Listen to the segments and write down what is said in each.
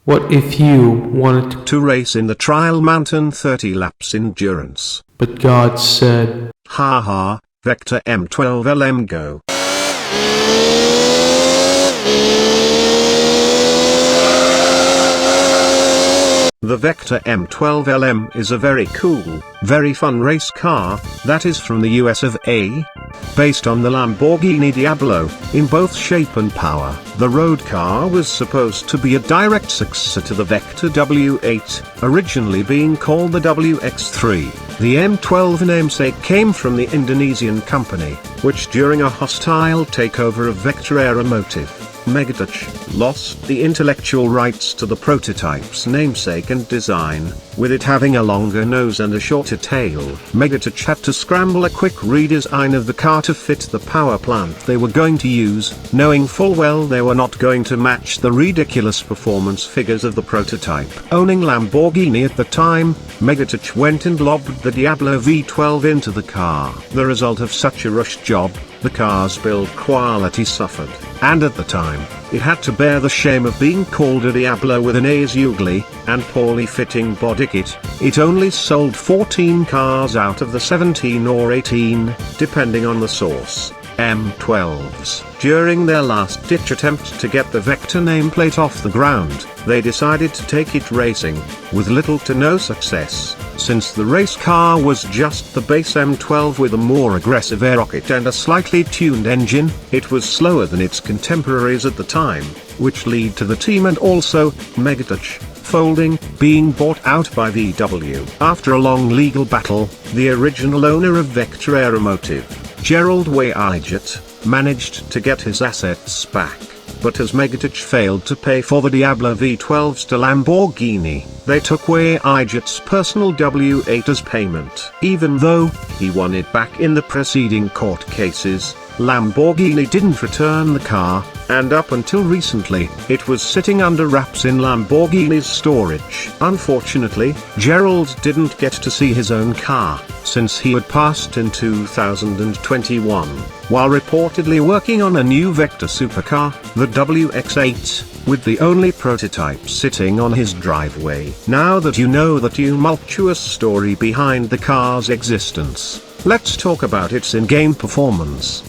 What if you wanted to race in the trial mountain 30 laps endurance? but God said, Ha ha, Vector M12 LM go. The Vector M12 LM is a very cool, very fun race car, that is from the US of A. Based on the Lamborghini Diablo, in both shape and power, the road car was supposed to be a direct successor to the Vector W8, originally being called the WX3. The M12 namesake came from the Indonesian company, which during a hostile takeover of Vector Aeromotive, Megatouch lost the intellectual rights to the prototype's namesake and design, with it having a longer nose and a shorter tail. Megatouch had to scramble a quick redesign of the car to fit the power plant they were going to use, knowing full well they were not going to match the ridiculous performance figures of the prototype. Owning Lamborghini at the time, Megatouch went and lobbed the Diablo V12 into the car. The result of such a rushed job, the car's build quality suffered, and at the time, it had to bear the shame of being called a Diablo with an A's ugly and poorly fitting body kit. It only sold 14 cars out of the 17 or 18, depending on the source, M12s. During their last-ditch attempt to get the Vector nameplate off the ground, they decided to take it racing, with little to no success, since the race car was just the base M12 with a more aggressive air rocket and a slightly tuned engine. It was slower than its contemporaries at the time, which led to the team and also Megatouch folding, being bought out by VW. After a long legal battle, the original owner of Vector Aeromotive, Gerald Weijet, managed to get his assets back, but as Megatouch failed to pay for the Diablo V12s to Lamborghini, they took Weijet's personal W8 as payment. Even though he won it back in the preceding court cases, Lamborghini didn't return the car, and up until recently, it was sitting under wraps in Lamborghini's storage. Unfortunately, Gerald didn't get to see his own car, since he had passed in 2021, while reportedly working on a new Vector supercar, the WX8, with the only prototype sitting on his driveway. Now that you know the tumultuous story behind the car's existence, let's talk about its in-game performance.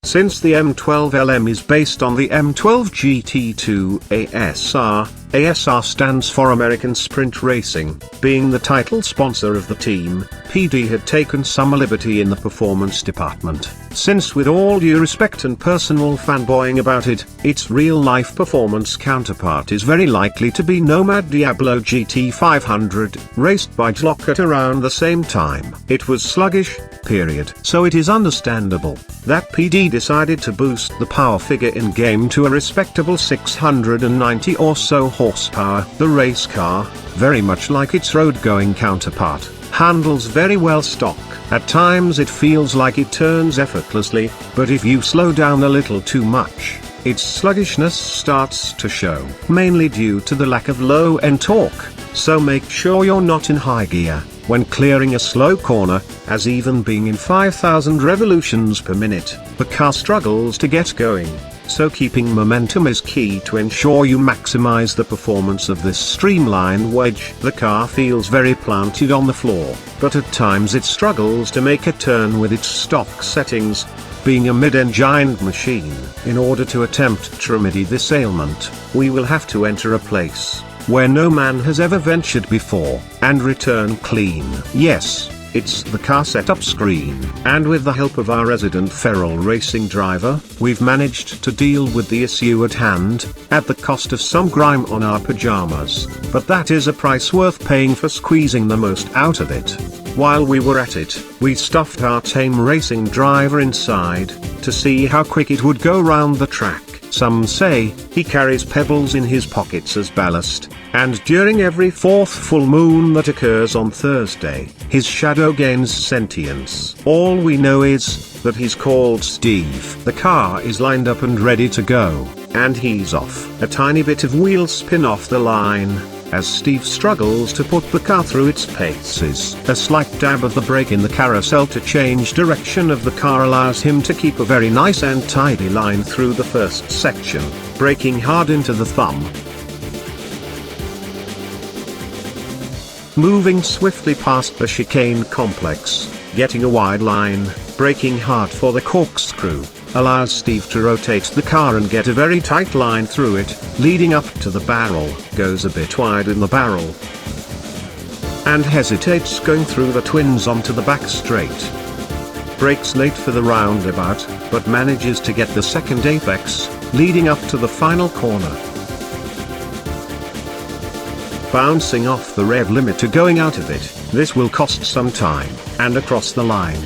Since the M12 LM is based on the M12 GT2 ASR, ASR stands for American Sprint Racing, being the title sponsor of the team, PD had taken some liberty in the performance department, since with all due respect and personal fanboying about it, its real-life performance counterpart is very likely to be Nomad Diablo GT500, raced by Glock at around the same time. It was sluggish, period. So it is understandable that PD decided to boost the power figure in-game to a respectable 690 or so horsepower. The race car, very much like its road-going counterpart, handles very well stock. At times it feels like it turns effortlessly, but if you slow down a little too much, its sluggishness starts to show, mainly due to the lack of low-end torque, so make sure you're not in high gear when clearing a slow corner, as even being in 5,000 revolutions per minute, the car struggles to get going. So keeping momentum is key to ensure you maximize the performance of this streamlined wedge. The car feels very planted on the floor, but at times it struggles to make a turn with its stock settings, being a mid-engined machine. In order to attempt to remedy this ailment, we will have to enter a place where no man has ever ventured before, and return clean. Yes, it's the car setup screen. And with the help of our resident feral racing driver, we've managed to deal with the issue at hand, at the cost of some grime on our pajamas. But that is a price worth paying for squeezing the most out of it. While we were at it, we stuffed our tame racing driver inside, to see how quick it would go round the track. Some say, he carries pebbles in his pockets as ballast, and during every fourth full moon that occurs on Thursday, his shadow gains sentience. All we know is, that he's called Steve. The car is lined up and ready to go, and he's off. A tiny bit of wheel spin off the line, as Steve struggles to put the car through its paces. A slight dab of the brake in the carousel to change direction of the car allows him to keep a very nice and tidy line through the first section, braking hard into the thumb. moving swiftly past the chicane complex, getting a wide line, braking hard for the corkscrew, allows Steve to rotate the car and get a very tight line through it, leading up to the barrel, goes a bit wide in the barrel, and hesitates going through the twins onto the back straight. Brakes late for the roundabout, but manages to get the second apex, leading up to the final corner. Bouncing off the rev limiter going out of it, this will cost some time, and across the line.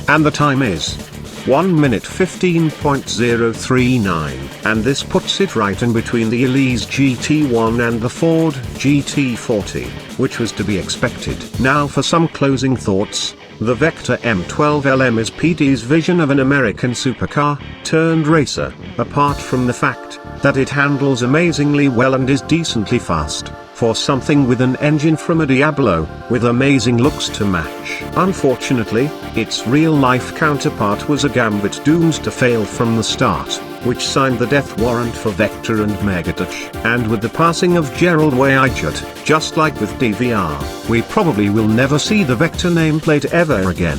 And the time is 1 minute 15.039, and this puts it right in between the Elise GT1 and the Ford GT40, which was to be expected. Now for some closing thoughts. The Vector M12 LM is PT's vision of an American supercar turned racer, apart from the fact that it handles amazingly well and is decently fast, for something with an engine from a Diablo, with amazing looks to match. Unfortunately, its real-life counterpart was a gambit doomed to fail from the start, which signed the death warrant for Vector and Megatouch. And with the passing of Gerald Weychert, just like with DVR, we probably will never see the Vector nameplate ever again.